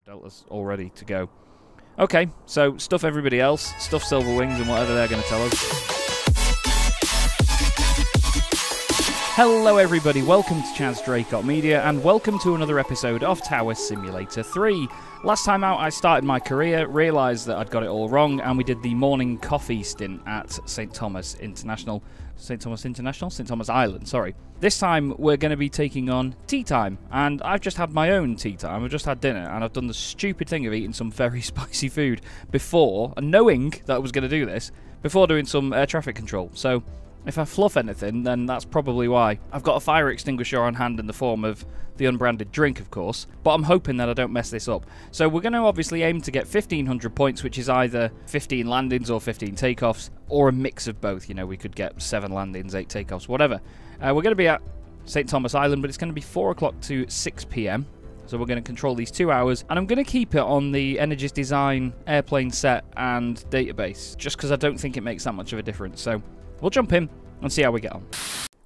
Delta's all ready to go. Okay, so stuff everybody else, stuff Silver Wings and whatever they're going to tell us. Hello everybody, welcome to Chaz Draycott Media and welcome to another episode of Tower Simulator 3. Last time out I started my career, realised that I'd got it all wrong, and we did the morning coffee stint at St. Thomas Island, sorry. This time we're going to be taking on tea time, and I've just had my own tea time. I've just had dinner and I've done the stupid thing of eating some very spicy food before, and knowing that I was going to do this, before doing some air traffic control. So if I fluff anything, then that's probably why. I've got a fire extinguisher on hand in the form of the unbranded drink, of course, but I'm hoping that I don't mess this up. So we're going to obviously aim to get 1,500 points, which is either 15 landings or 15 takeoffs, or a mix of both. You know, we could get 7 landings, 8 takeoffs, whatever. We're going to be at St. Thomas Island, but it's going to be 4 o'clock to 6 p.m. So we're going to control these 2 hours, and I'm going to keep it on the Energies Design airplane set and database, just because I don't think it makes that much of a difference. So we'll jump in and see how we get on.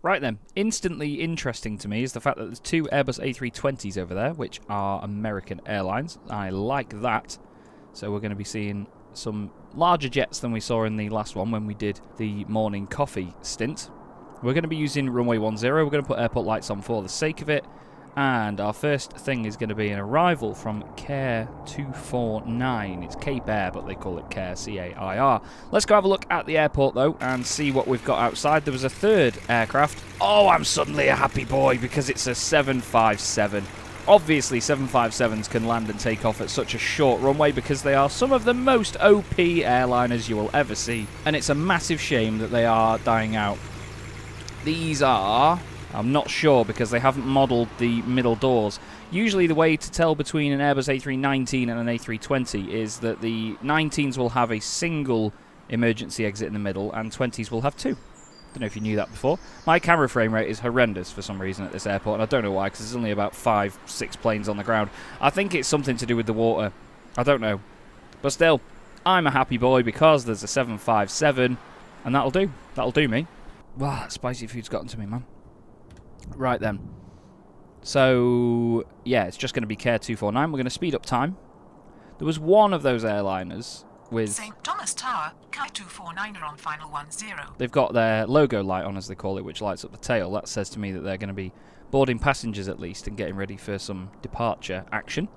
Right then, instantly interesting to me is the fact that there's 2 Airbus A320s over there, which are American Airlines. I like that. So we're going to be seeing some larger jets than we saw in the last one when we did the morning coffee stint. We're going to be using runway 10. We're going to put airport lights on for the sake of it. And our first thing is going to be an arrival from Care 249. It's Cape Air, but they call it Care, C-A-I-R. Let's go have a look at the airport, though, and see what we've got outside. There was a third aircraft. Oh, I'm suddenly a happy boy because it's a 757. Obviously, 757s can land and take off at such a short runway because they are some of the most OP airliners you will ever see. And it's a massive shame that they are dying out. These are... I'm not sure because they haven't modelled the middle doors. Usually the way to tell between an Airbus A319 and an A320 is that the 19s will have a single emergency exit in the middle and 20s will have 2. Don't know if you knew that before. My camera frame rate is horrendous for some reason at this airport, and I don't know why, because there's only about 5-6 planes on the ground. I think it's something to do with the water. I don't know. But still, I'm a happy boy because there's a 757, and that'll do. That'll do me. Wow, that spicy food's gotten to me, man. Right then. So, yeah, it's just going to be Care 249. We're going to speed up time. There was one of those airliners with... St. Thomas Tower, Care 249 are on final 10. They've got their logo light on, as they call it, which lights up the tail. That says to me that they're going to be boarding passengers at least and getting ready for some departure action.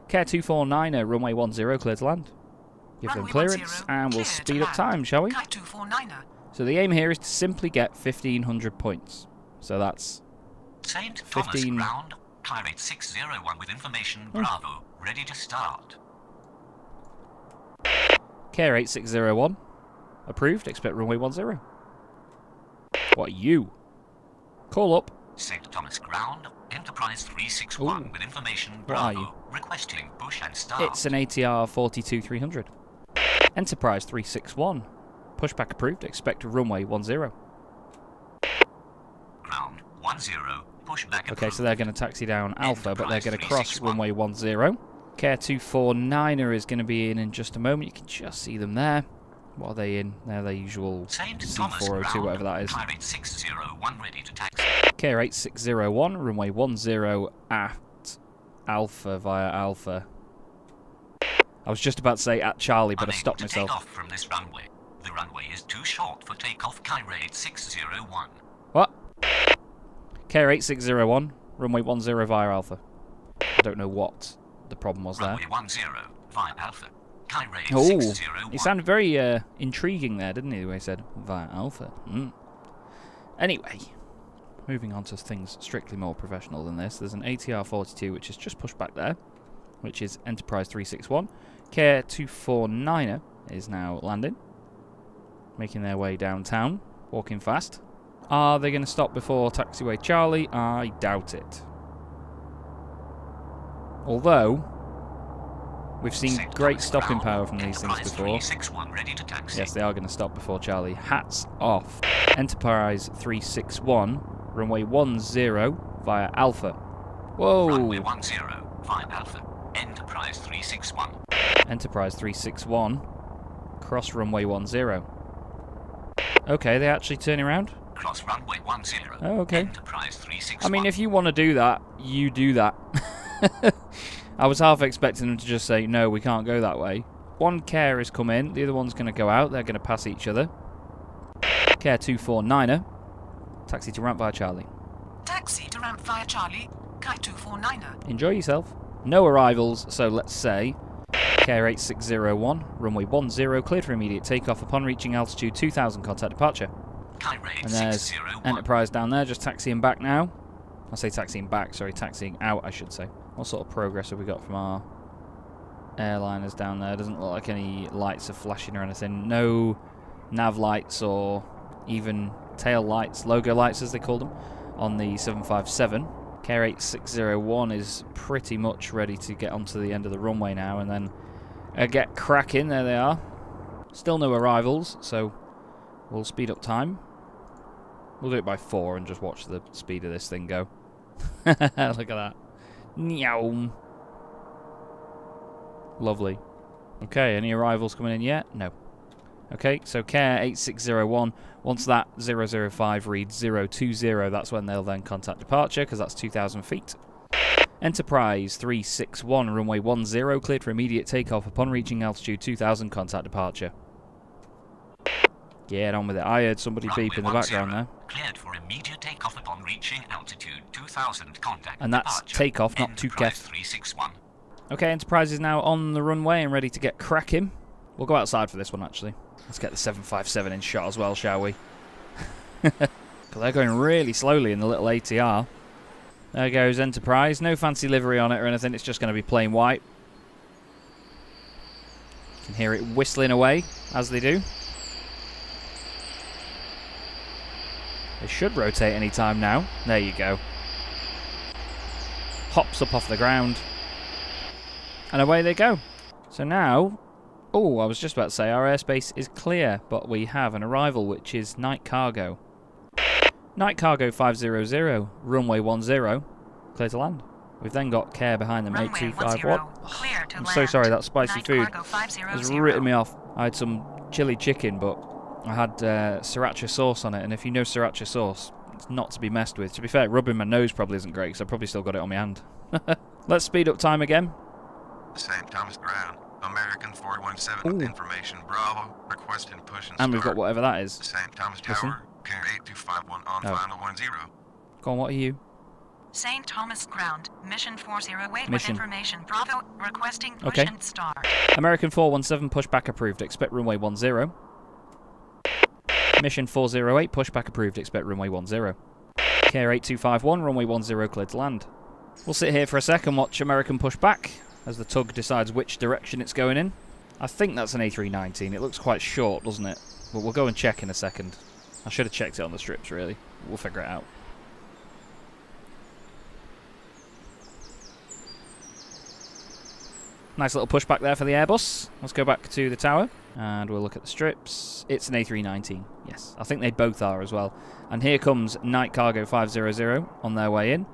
Care 249, runway 10, clear to land. Give them clearance, and we'll speed up time, shall we? Care 249. So the aim here is to simply get 1,500 points. So that's St. 15. Thomas ground, climb rate 601 with information, Bravo, ready to start. Care 8601, approved, expect runway 10. What are you? Call up. St. Thomas ground, Enterprise 361 with information, What are you? Bravo, requesting push and start. It's an ATR 42300. Enterprise 361, pushback approved, expect runway 10. Ground 10, pushback approved. Okay, so they're going to taxi down Alpha, but they're going to cross 361. runway 10. Care 249er is going to be in just a moment. You can just see them there. What are they in? They're their usual St. Thomas C402, ground, whatever that is. climb rate 601 ready to taxi. Care 8601, runway 10 at Alpha via Alpha. I was just about to say at Charlie, but I stopped myself. Take off from this runway. The runway is too short for takeoff. Climb rate 601. What? Care 8601, runway 10 via Alpha. I don't know what the problem was there. Runway 10 via Alpha. Climb rate Oh, 601. he sounded very intriguing there, didn't he, the way he said via Alpha. Anyway, moving on to things strictly more professional than this. There's an ATR 42 which is just pushed back there, which is Enterprise 361. Care 249er is now landing, making their way downtown, walking fast. Are they going to stop before taxiway Charlie? I doubt it. Although, we've seen St. great Thomas stopping ground, power from these things Enterprise before. 361 ready to taxi. Yes, they are going to stop before Charlie. Hats off. Enterprise 361, runway 10 via Alpha. Whoa! Runway 10 via Alpha. Enterprise 361. Enterprise 361, cross runway 10. Okay, they actually turn around? Cross runway 10. Oh, okay. Enterprise 361. I mean, if you want to do that, you do that. I was half expecting them to just say, no, we can't go that way. One care has come in, the other one's going to go out, they're going to pass each other. Care 249er, taxi to ramp via Charlie. Taxi to ramp via Charlie, Kai 249er. Enjoy yourself. No arrivals, so let's say Care 8601, runway 10, cleared for immediate takeoff upon reaching altitude 2000, contact departure. And there's Enterprise down there, just taxiing back now. I say taxiing back, sorry, taxiing out, I should say. What sort of progress have we got from our airliners down there? Doesn't look like any lights are flashing or anything. No nav lights or even tail lights, logo lights as they call them, on the 757. Care 8601 is pretty much ready to get onto the end of the runway now and then get cracking. There they are. Still no arrivals, so we'll speed up time. We'll do it by 4 and just watch the speed of this thing go. Look at that. Meow. Lovely. Okay, any arrivals coming in yet? No. Okay, so Care 8601, once that 005 reads 020, that's when they'll then contact departure, because that's 2,000 feet. Enterprise 361, runway 10, cleared for immediate takeoff upon reaching altitude 2,000, contact departure. Get on with it. I heard somebody beep in the background there. Cleared for immediate takeoff upon reaching altitude 2000, contact and that's departure. Takeoff, not TOKEF. 361. Okay, Enterprise is now on the runway and ready to get cracking. We'll go outside for this one, actually. Let's get the 757 in shot as well, shall we? Because they're going really slowly in the little ATR. There goes Enterprise. No fancy livery on it or anything. It's just going to be plain white. You can hear it whistling away, as they do. They should rotate any time now. There you go. Hops up off the ground. And away they go. So now... Oh, I was just about to say our airspace is clear, but we have an arrival, which is Night Cargo. Night Cargo 500, runway 10, clear to land. We've then got Care behind them, 8251. Oh, I'm so sorry, that spicy food has written me off. I had some chili chicken, but I had sriracha sauce on it, and if you know sriracha sauce, it's not to be messed with. To be fair, rubbing my nose probably isn't great, because I've probably still got it on my hand. Let's speed up time again. St. Thomas Ground, American 417, information Bravo, requesting push and And we've got whatever that is. St. Thomas Tower, Care 8251 on final 10. Go on, what are you? St. Thomas Ground, mission 408 Mission. with information Bravo, requesting push and start. American 417, pushback approved, expect runway 10. Mission 408, pushback approved, expect runway 10. Care 8251, runway 10, cleared to land. We'll sit here for a sec and watch American push back as the tug decides which direction it's going in. I think that's an A319. It looks quite short, doesn't it? But we'll go and check in a second. I should have checked it on the strips, really. We'll figure it out. Nice little pushback there for the Airbus. Let's go back to the tower and we'll look at the strips. It's an A319. Yes, I think they both are as well. And here comes Night Cargo 500 on their way in.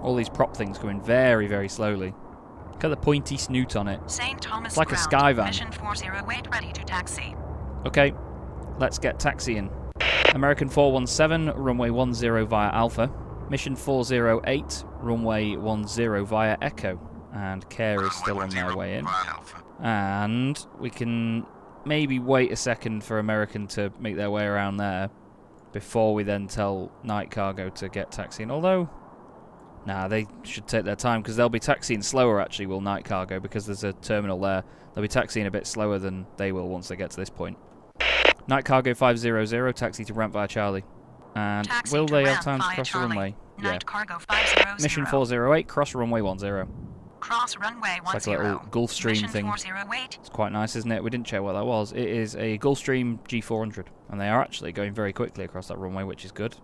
All these prop things going very, very slowly. Look at the pointy snoot on it. St. Thomas It's like Ground, a sky van. Mission 408 ready to taxi. Okay, let's get taxiing. American 417, runway 10 via Alpha. Mission 408, runway 10 via Echo. And Care is still on their way in. And we can maybe wait a second for American to make their way around there before we then tell Night Cargo to get taxiing. Although, nah, they should take their time because they'll be taxiing slower actually, will Night Cargo, because there's a terminal there. They'll be taxiing a bit slower than they will once they get to this point. Night Cargo 500, taxi to ramp via Charlie. And Taxi will to they have ramp time to via cross Charlie. the runway? Night Cargo 500. Mission 408, cross runway 10. Cross runway 10. It's like a little Gulfstream Mission thing. 408. It's quite nice, isn't it? We didn't check what that was. It is a Gulfstream G400. And they are actually going very quickly across that runway, which is good.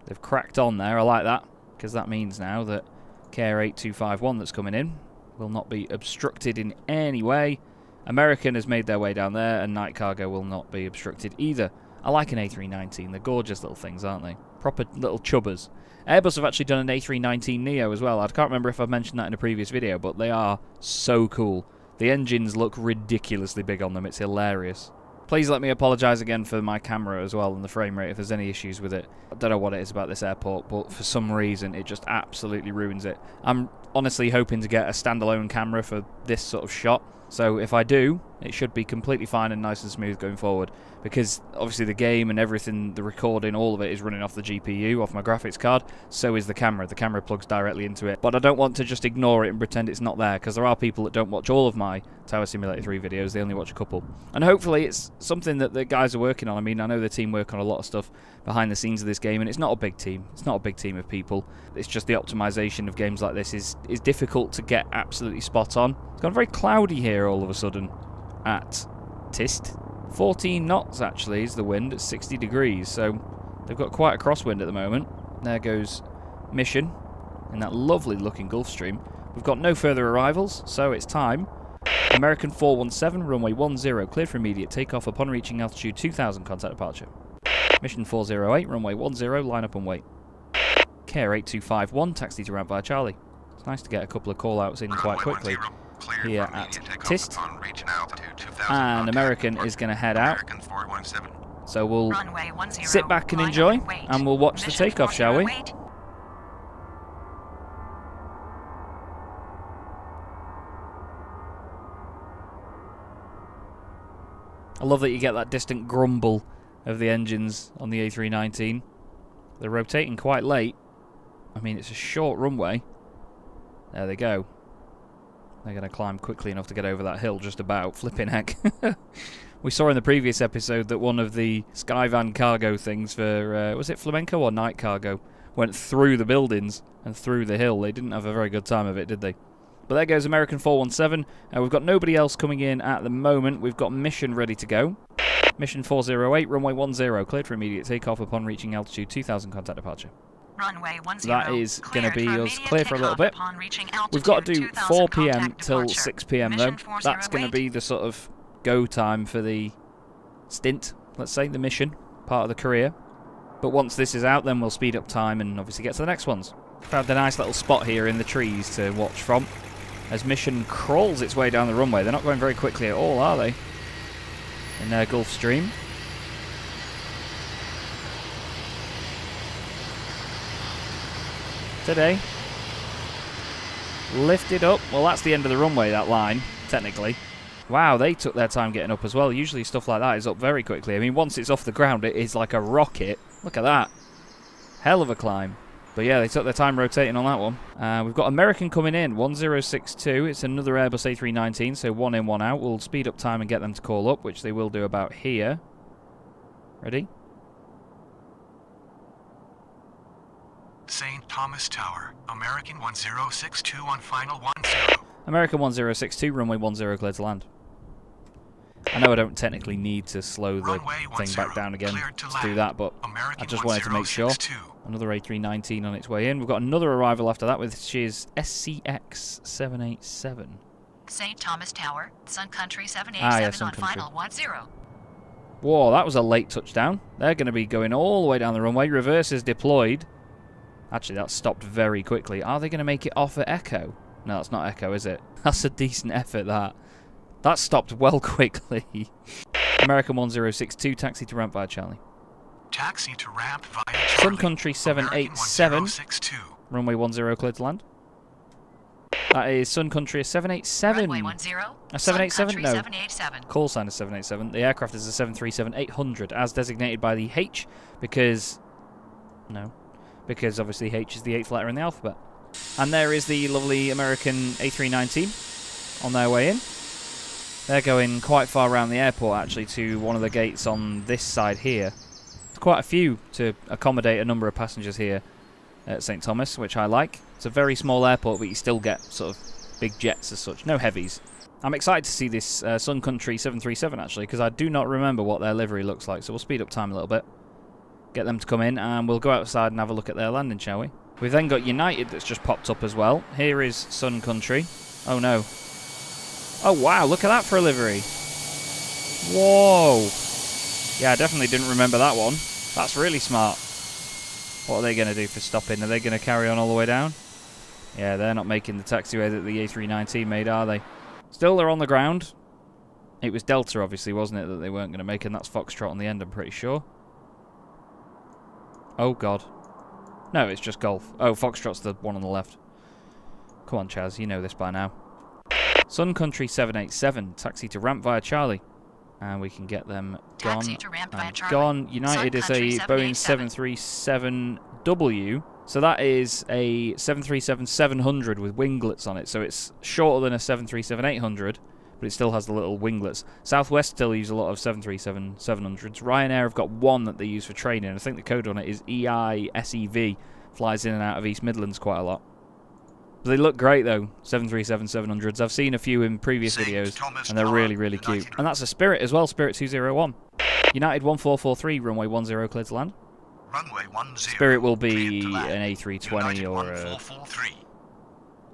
They've cracked on there. I like that, because that means now that Care 8251 that's coming in will not be obstructed in any way. American has made their way down there, and Night Cargo will not be obstructed either. I like an A319. They're gorgeous little things, aren't they? Proper little chubbers. Airbus have actually done an A319neo as well. I can't remember if I've mentioned that in a previous video, but they are so cool. The engines look ridiculously big on them. It's hilarious. Please let me apologise again for my camera as well and the frame rate if there's any issues with it. I don't know what it is about this airport, but for some reason it just absolutely ruins it. I'm honestly hoping to get a standalone camera for this sort of shot. So if I do, it should be completely fine and nice and smooth going forward, because obviously the game and everything, the recording, all of it is running off the GPU, off my graphics card. So is the camera. The camera plugs directly into it. But I don't want to just ignore it and pretend it's not there, because there are people that don't watch all of my Tower Simulator 3 videos. They only watch a couple. And hopefully it's something that the guys are working on. I mean, I know the team work on a lot of stuff behind the scenes of this game, and it's not a big team. It's not a big team of people. It's just the optimization of games like this is difficult to get absolutely spot on. It's gone very cloudy here all of a sudden at TIST. 14 knots actually is the wind at 60 degrees, so they've got quite a crosswind at the moment. There goes Mission in that lovely looking Gulf Stream. We've got no further arrivals, so it's time. American 417, runway 10, cleared for immediate takeoff upon reaching altitude 2000, contact departure. Mission 408, runway 10, line up and wait. Care 8251, taxi to ramp via Charlie. It's nice to get a couple of call-outs in quite quickly here at TIST. And American is going to head out. So we'll sit back and enjoy, and we'll watch the takeoff, shall we? I love that you get that distant grumble of the engines on the A319. They're rotating quite late. I mean, it's a short runway. There they go. They're going to climb quickly enough to get over that hill, just about. Flipping heck. We saw in the previous episode that one of the Skyvan cargo things for, was it Flamenco or Night Cargo, went through the buildings and through the hill. They didn't have a very good time of it, did they? But there goes American 417. We've got nobody else coming in at the moment. We've got Mission ready to go. Mission 408, runway 10, cleared for immediate takeoff upon reaching altitude 2000, contact departure. Runway 10, that is going to be us clear for a little bit. We've got to do 4 PM till 6 PM though. That's going to be the sort of go time for the stint, let's say, the mission, part of the career. But once this is out, then we'll speed up time and obviously get to the next ones. Found a nice little spot here in the trees to watch from as Mission crawls its way down the runway. They're not going very quickly at all, are they? In their Gulf Stream. Today. Lifted up. Well, that's the end of the runway, that line, technically. Wow, they took their time getting up as well. Usually stuff like that is up very quickly. I mean, once it's off the ground, it is like a rocket. Look at that. Hell of a climb. But yeah, they took their time rotating on that one. We've got American coming in, 1062. It's another Airbus A319, so 1 in, 1 out. We'll speed up time and get them to call up, which they will do about here. Ready? St. Thomas Tower, American 1062 on final 10. American 1062, runway 10, cleared to land. I know I don't technically need to slow the thing back down again to do that, but I just wanted to make sure. Another A319 on its way in. We've got another arrival after that, which is SCX 787. St. Thomas Tower, Sun Country 787 yeah, Sun on Country. final 10. Whoa, that was a late touchdown. They're going to be going all the way down the runway. Reverse is deployed. Actually, that stopped very quickly. Are they going to make it off at Echo? No, it's not Echo, is it? That's a decent effort, that. That stopped well quickly. American 1062, taxi to ramp via Charlie. Taxi to ramp via Charlie. Sun Country 787, runway 10, cleared to land. That is Sun Country 787. Runway 10, A 787? No. 787. Call sign is 787. The aircraft is a 737-800, as designated by the H, because... No. Because obviously H is the 8th letter in the alphabet. And there is the lovely American A319 on their way in. They're going quite far around the airport, actually, to one of the gates on this side here. There's quite a few to accommodate a number of passengers here at St. Thomas, which I like. It's a very small airport, but you still get sort of big jets as such. No heavies. I'm excited to see this Sun Country 737, actually, because I do not remember what their livery looks like. So we'll speed up time a little bit. Get them to come in, and we'll go outside and have a look at their landing, shall we? We've then got United that's just popped up as well. Here is Sun Country. Oh, no. Oh, wow, look at that for a livery. Whoa. Yeah, I definitely didn't remember that one. That's really smart. What are they going to do for stopping? Are they going to carry on all the way down? Yeah, they're not making the taxiway that the A319 made, are they? Still, they're on the ground. It was Delta, obviously, wasn't it, that they weren't going to make, and that's Foxtrot on the end, I'm pretty sure. Oh, God. No, it's just Golf. Oh, Foxtrot's the one on the left. Come on, Chaz, you know this by now. Sun Country 787, taxi to ramp via Charlie. And we can get them gone. Taxi to ramp via Charlie. Gone. United is a Boeing 737W. So that is a 737-700 with winglets on it. So it's shorter than a 737-800, but it still has the little winglets. Southwest still use a lot of 737-700s. Ryanair have got one that they use for training. I think the code on it is EISEV. Flies in and out of East Midlands quite a lot. But they look great though, 737-700s. I've seen a few in previous videos, and they're really, really cute. And that's a Spirit as well, Spirit 201. United 1443, runway 10, clear to land. Runway 10. Spirit will be an A320 or a...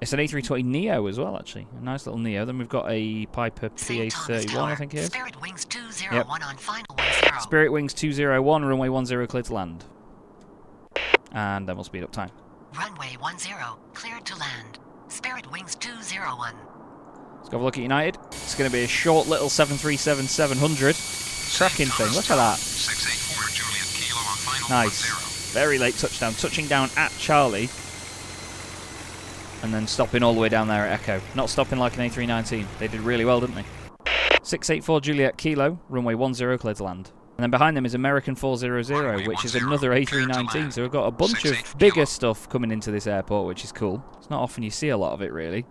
It's an A320 Neo as well, actually. A nice little Neo. Then we've got a Piper PA31, I think it is. Spirit Wings 201 Yep. on final 10. Spirit Wings 201, runway 10, clear to land. And then we'll speed up time. Runway 10, cleared to land. Spirit Wings 201. Let's go have a look at United. It's going to be a short little 737-700. Cracking thing, look at that. 684 Juliet Kilo on final Nice. 10. Very late touchdown. Touching down at Charlie. And then stopping all the way down there at Echo. Not stopping like an A319. They did really well, didn't they? 684 Juliet Kilo, runway 10, clear to land. And then behind them is American 400, which is another A319. So we've got a bunch of bigger stuff coming into this airport, which is cool. It's not often you see a lot of it, really.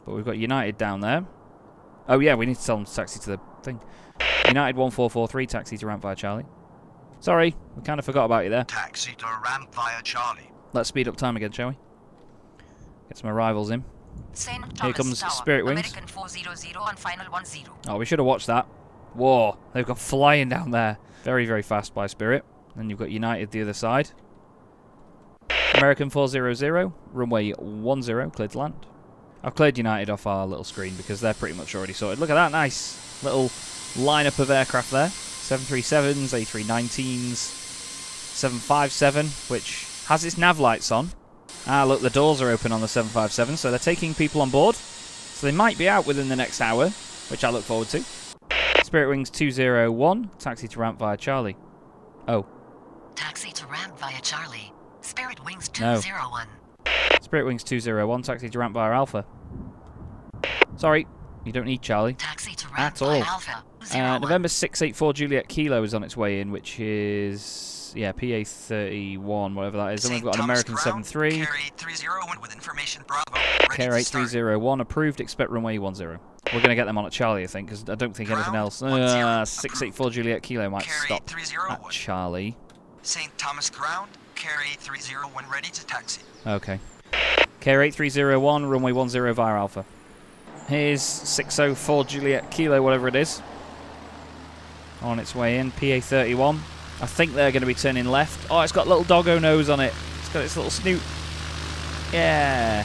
But we've got United down there. Oh, yeah, we need to tell them to taxi to the thing. United 1443, taxi to ramp via Charlie. Sorry, we kind of forgot about you there. Taxi to ramp via Charlie. Let's speed up time again, shall we? Get some arrivals in. St. Here Thomas comes Tower, Spirit Wings. American 400 on final 10. Oh, we should have watched that. Whoa, they've got flying down there. Very, very fast by Spirit. Then you've got United the other side. American 400, runway 10, cleared to land. I've cleared United off our little screen because they're pretty much already sorted. Look at that nice little lineup of aircraft there. 737s, A319s, 757, which has its nav lights on. Ah, look, the doors are open on the 757, so they're taking people on board. So they might be out within the next hour, which I look forward to. Spirit Wings 201, taxi to ramp via Charlie. Oh. Taxi to ramp via Charlie. Spirit Wings No. 201. Spirit Wings 201, taxi to ramp via Alpha. Sorry, you don't need Charlie. Taxi to ramp At via all. Alpha 01. November 684 Juliet Kilo is on its way in, which is, yeah, PA31, whatever that is. Then we've got an American 73. Care 830 with information Bravo. Care 8301, approved, expect runway 10. We're going to get them on at Charlie, I think, because I don't think anything else. 684 Juliet Kilo might Care stop 830 at Charlie. St. Thomas Ground, Care 830 when ready to taxi. Okay. Care 8301, runway 10 via Alpha. Here's 604 Juliet Kilo, whatever it is. On its way in, PA31. I think they're going to be turning left. Oh, it's got a little doggo nose on it. It's got its little snoot. Yeah.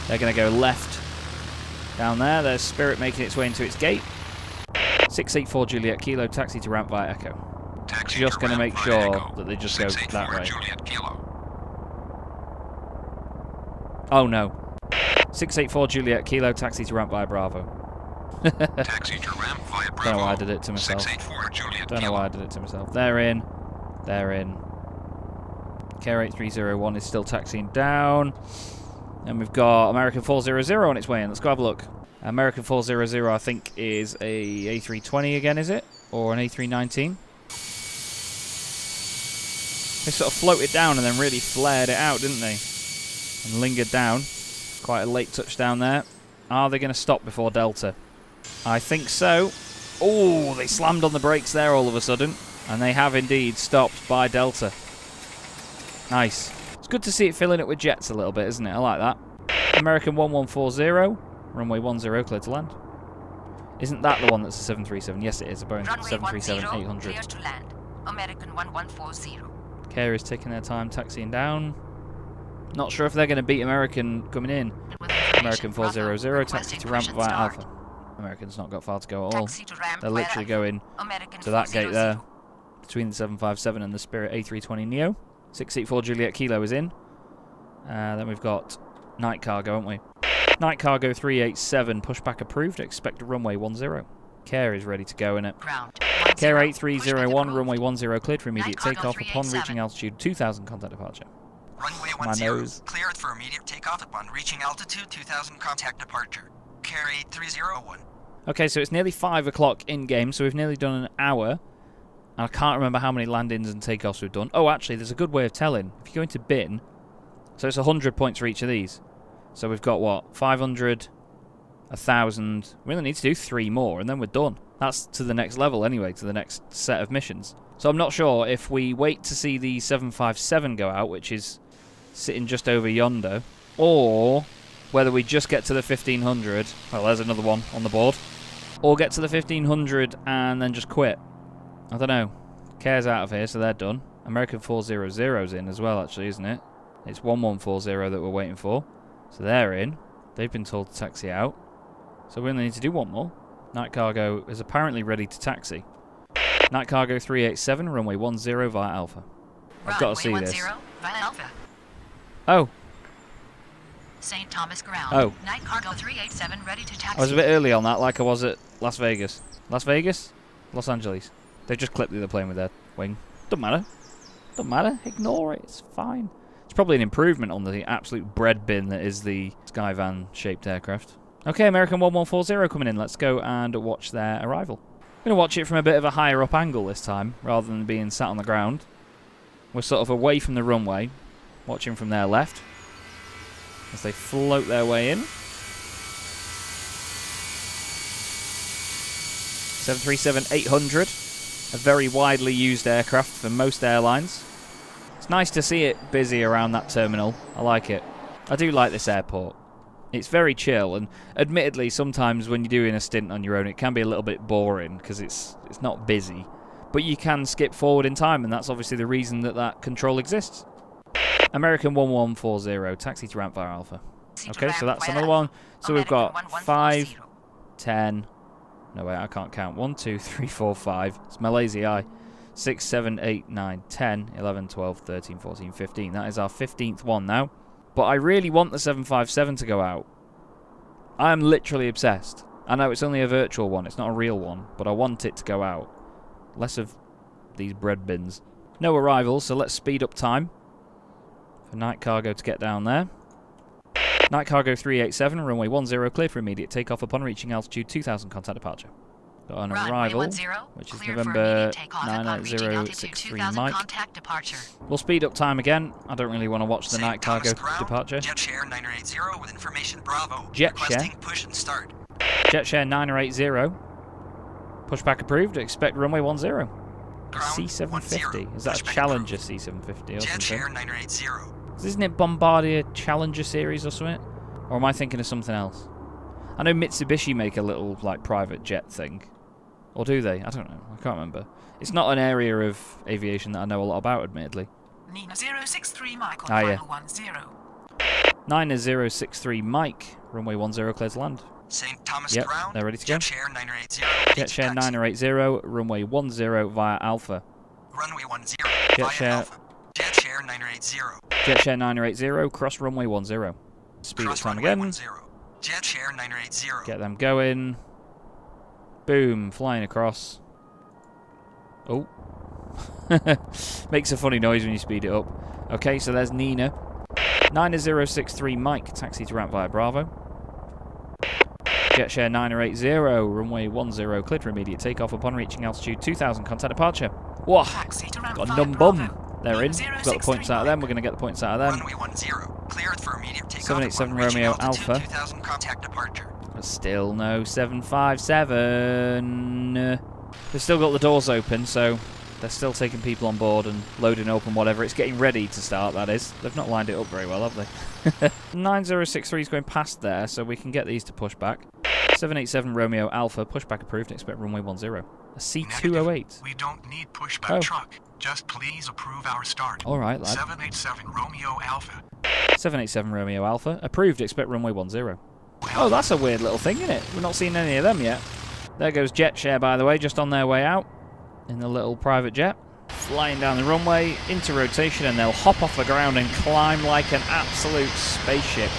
They're going to go left. Down there, there's Spirit making its way into its gate. 684 Juliet Kilo, taxi to ramp via Echo. Taxi Just going to make ramp sure via Echo. that they just go that 684 way. Juliet Kilo. Oh no. 684 Juliet Kilo, taxi to ramp via Bravo. Taxi to ramp via Bravo. Don't know why I did it to myself. 684 Juliet Don't know Kilo. why I did it to myself. They're in. They're in. Care 8301 is still taxiing down. And we've got American 400 on its way in. Let's go have a look. American 400, I think, is a A320 again, is it? Or an A319? They sort of floated down and then really flared it out, didn't they? And lingered down. Quite a late touchdown there. Are they going to stop before Delta? I think so. Oh, they slammed on the brakes there all of a sudden. And they have indeed stopped by Delta. Nice. It's good to see it filling it with jets a little bit, isn't it? I like that. American 1140, runway 10, clear to land. Isn't that the one that's a 737? Yes, it is. A Boeing Runway 737-800. clear to land. American 1140. Care is taking their time taxiing down. Not sure if they're going to beat American coming in. American 400, taxi to ramp via Alpha. American's not got far to go at all. They're literally going to that gate there. Between the 757 and the Spirit A320 Neo. 684 Juliet Kilo is in. Then we've got Night Cargo, haven't we? Night Cargo 387, pushback approved. Expect a runway 10. Care is ready to go in it. Care 8301, runway 10 cleared for immediate takeoff upon reaching altitude 2000, contact departure. Runway My 10, nose. cleared for immediate takeoff upon reaching altitude 2000, contact departure. Carry 8301. Okay, so it's nearly 5 o'clock in-game, so we've nearly done an hour. And I can't remember how many landings and takeoffs we've done. Oh, actually, there's a good way of telling. If you go into bin, so it's 100 points for each of these. So we've got, what, 500, 1,000. We only need to do 3 more, and then we're done. That's to the next level anyway, to the next set of missions. So I'm not sure if we wait to see the 757 go out, which is sitting just over yonder, or whether we just get to the 1,500. Well, there's another one on the board. Or get to the 1,500 and then just quit. I don't know. Care's out of here, so they're done. American 400's in as well, actually, isn't it? It's 1140 that we're waiting for. So they're in. They've been told to taxi out. So we only need to do one more. Night Cargo is apparently ready to taxi. Night Cargo 387, runway 10 via Alpha. I've got to see this. 10 via Alpha. Oh. St. Thomas Ground. Oh. Night Cargo 387 ready to taxi. I was a bit early on that, like I was at Las Vegas. Las Vegas? Los Angeles. They just clipped the other plane with their wing. Doesn't matter. Doesn't matter. Ignore it. It's fine. It's probably an improvement on the absolute bread bin that is the Skyvan-shaped aircraft. Okay, American 1140 coming in. Let's go and watch their arrival. I'm going to watch it from a bit of a higher up angle this time, rather than being sat on the ground. We're sort of away from the runway, watching from their left, as they float their way in. 737-800, a very widely used aircraft for most airlines. It's nice to see it busy around that terminal. I like it. I do like this airport. It's very chill, and admittedly, sometimes when you're doing a stint on your own, it can be a little bit boring because it's not busy. But you can skip forward in time, and that's obviously the reason that that control exists. American 1140, taxi to ramp via Alpha. Okay, so that's another one. So we've got 5, 10. No, wait, I can't count. 1, 2, 3, 4, 5. It's my lazy eye. 6, 7, 8, 9, 10, 11, 12, 13, 14, 15. That is our 15th one now. But I really want the 757 to go out. I am literally obsessed. I know it's only a virtual one, it's not a real one, but I want it to go out. Less of these bread bins. No arrivals, so let's speed up time for Night Cargo to get down there. Night Cargo 387, runway 10, clear for immediate takeoff upon reaching altitude 2000, contact departure. Got an arrival, which is November 98063 Mike. We'll speed up time again. I don't really want to watch the Night Cargo departure. Jet Share 980 with information Bravo. Jet Share. Requesting push and start. Jet Share 980. Pushback approved. Expect runway 10. Ground C750. 10. Is that a Pushback Challenger approved. C750 or Jet Share something? 980. Isn't it Bombardier Challenger series or something? Or am I thinking of something else? I know Mitsubishi make a little like private jet thing. Or do they? I don't know. I can't remember. It's not an area of aviation that I know a lot about, admittedly. Nina 063 Mike on Ah, yeah. final 10. 9063 Mike, runway 10 clears land. St. Thomas Yep, Ground. they're ready to go. Jet Share 980. Jet Share 980, runway 10 via Alpha. Runway 10. Jet via Share. Alpha. Jet Share 980. Jet Share 980, cross runway 10. Speed up Cross time runway again. 10. Jet Share 980. Get them going. Boom, flying across. Oh. Makes a funny noise when you speed it up. Okay, so there's Nina. 9063 Mike, taxi to ramp via Bravo. Jet Share 980, runway 10, cleared for immediate takeoff upon reaching altitude 2000, contact departure. Whoa, Taxi to ramp got a via numb Bravo. bum. They're in. We've got the points out of them. We're going to get the points out of them. Runway 10. Cleared for immediate takeoff. 787 upon reaching Romeo altitude Alpha. 2000, contact departure. But still no 757. They've still got the doors open, so they're still taking people on board and loading up and whatever. It's getting ready to start, that is. They've not lined it up very well, have they? 9063 is going past there, so we can get these to push back. 787 Romeo Alpha, pushback approved, expect runway 10. A C208. We don't need pushback Oh. truck. Just please approve our start. Alright, lad. 787 Romeo Alpha. 787 Romeo Alpha, approved, expect runway 10. Oh, that's a weird little thing, isn't it? We're not seeing any of them yet. There goes Jet Share, by the way, just on their way out in the little private jet. Flying down the runway, into rotation, and they'll hop off the ground and climb like an absolute spaceship.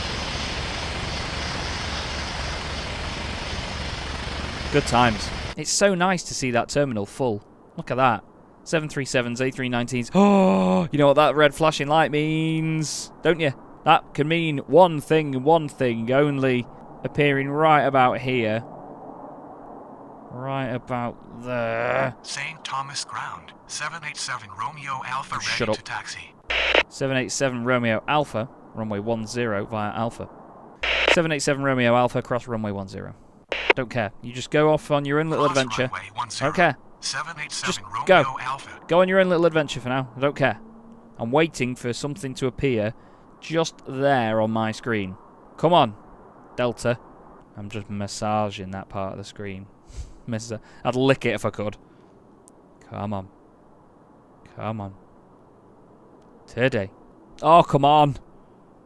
Good times. It's so nice to see that terminal full. Look at that. 737s, A319s. Oh, you know what that red flashing light means, don't you? That can mean one thing and one thing only, appearing right about here. Right about there. St. Thomas ground. 787 Romeo Alpha ready Shut up. to taxi. 787 Romeo Alpha, runway 10 via Alpha. 787 Romeo Alpha, cross runway 10. Don't care. You just go off on your own little Cross adventure. runway 10. I don't care. 787 Just Romeo go. Alpha. Go on your own little adventure for now. I don't care. I'm waiting for something to appear just there on my screen. Come on, Delta. I'm just massaging that part of the screen. I'd lick it if I could. Come on. Come on. Today. Oh, come on.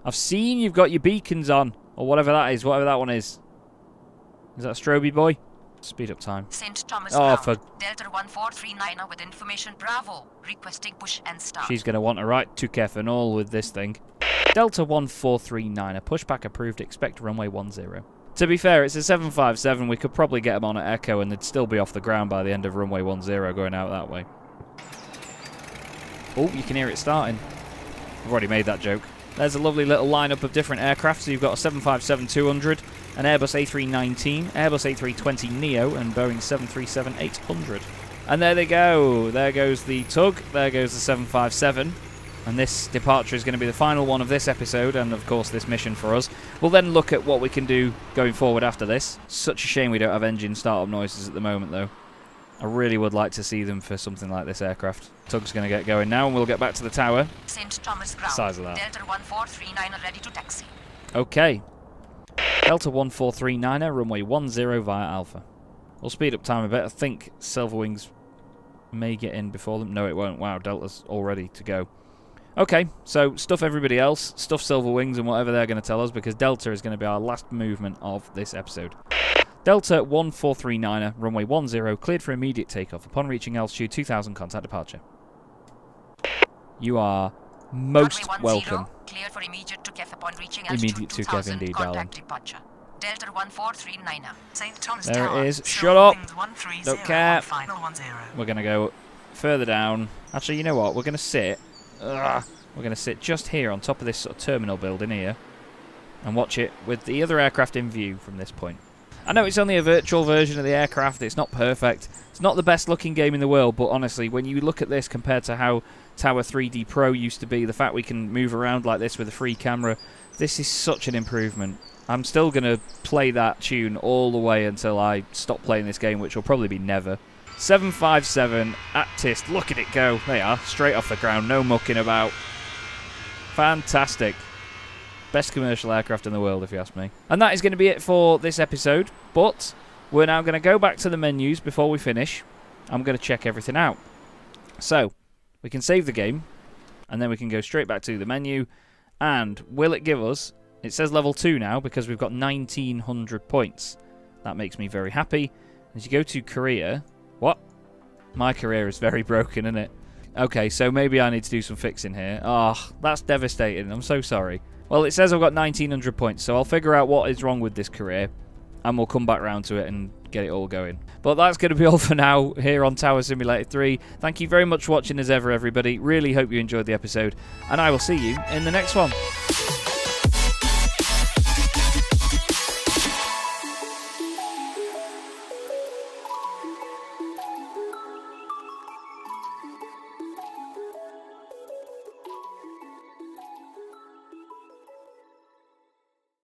I've seen you've got your beacons on. Or whatever that is. Whatever that one is. Is that a stroby boy? Speed up time. St. Thomas Oh, ground. for... Delta 1439 with information Bravo. Requesting push and start. She's going to want to write to Kefenol with this thing. Delta 1439er. Pushback approved. Expect runway 10. To be fair, it's a 757. We could probably get them on at Echo and they'd still be off the ground by the end of runway 10 going out that way. Oh, you can hear it starting. I've already made that joke. There's a lovely little lineup of different aircraft. So you've got a 757-200, an Airbus A319, Airbus A320 Neo, and Boeing 737-800. And there they go. There goes the tug. There goes the 757. And this departure is going to be the final one of this episode, and of course this mission for us. We'll then look at what we can do going forward after this. Such a shame we don't have engine startup noises at the moment, though. I really would like to see them for something like this aircraft. Tug's going to get going now, and we'll get back to the tower. St. Thomas ground. Size of that. Delta 1439 ready to taxi. Okay. Delta 1439er, runway 10 via Alpha. We'll speed up time a bit. I think Silverwings may get in before them. No, it won't. Wow, Delta's all ready to go. Okay, so stuff everybody else, stuff Silverwings and whatever they're going to tell us, because Delta is going to be our last movement of this episode. Delta 1439er, runway 10, cleared for immediate takeoff. Upon reaching altitude 2000, contact departure. You are most welcome. Cleared for immediate to Kef upon reaching Immediate to Kef indeed, darling. Departure. Delta 1439er. St. Thomas There Tower. it is. Shut up. Wings 130 Don't care. Final 10. We're going to go further down. Actually, you know what? We're going to sit... We're going to sit just here on top of this sort of terminal building here and watch it with the other aircraft in view from this point. I know it's only a virtual version of the aircraft. It's not perfect. It's not the best looking game in the world, but honestly, when you look at this compared to how Tower 3D Pro used to be, the fact we can move around like this with a free camera, this is such an improvement. I'm still going to play that tune all the way until I stop playing this game, which will probably be never. 757 at TIST. Look at it go. They are. Straight off the ground. No mucking about. Fantastic. Best commercial aircraft in the world, if you ask me. And that is going to be it for this episode. But we're now going to go back to the menus before we finish. I'm going to check everything out. So, we can save the game. And then we can go straight back to the menu. And will it give us... It says level 2 now because we've got 1900 points. That makes me very happy. As you go to career... What? My career is very broken, isn't it? Okay, so maybe I need to do some fixing here. Oh, that's devastating. I'm so sorry. Well, it says I've got 1900 points, so I'll figure out what is wrong with this career, and we'll come back round to it and get it all going. But that's going to be all for now here on Tower Simulator 3. Thank you very much for watching as ever, everybody. Really hope you enjoyed the episode, and I will see you in the next one.